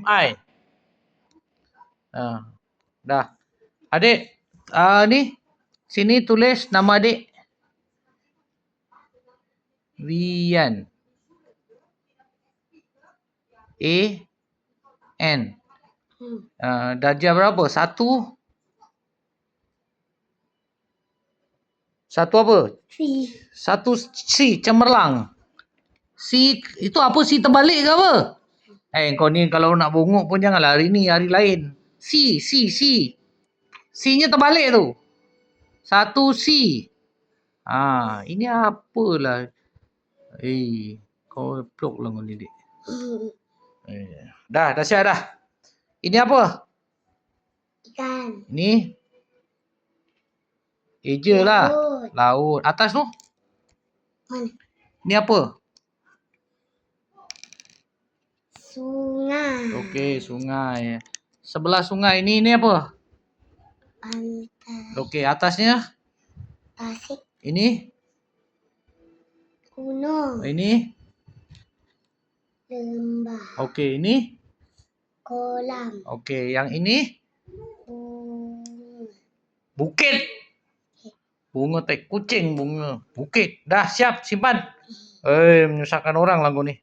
MI. Dah. Adik, ni sini tulis nama adik. Wian. A-N. Darjah berapa? Satu apa? C. Satu C, cemerlang. C, itu apa? C terbalik ke apa? Kau ni kalau nak bongok pun janganlah hari ni, hari lain. C. C-nya terbalik tu. Satu C. Ini apalah. Kau plok lah kau ni, dik. Dah siap dah. Ini apa? Ikan. Ini eja lah. Laut. Atas tu? Mana? Ini apa? Sungai. Okey, sungai. Sebelah sungai ini apa? Pantai. Okey, atasnya? Tasik. Ini? Gunung. Ini? Lembah. Okey, ini? Kolam. Okey, yang ini? Bukit. Bunga kucing bunga. Bukit. Dah siap, simpan. Menyusahkan orang lah kau ni.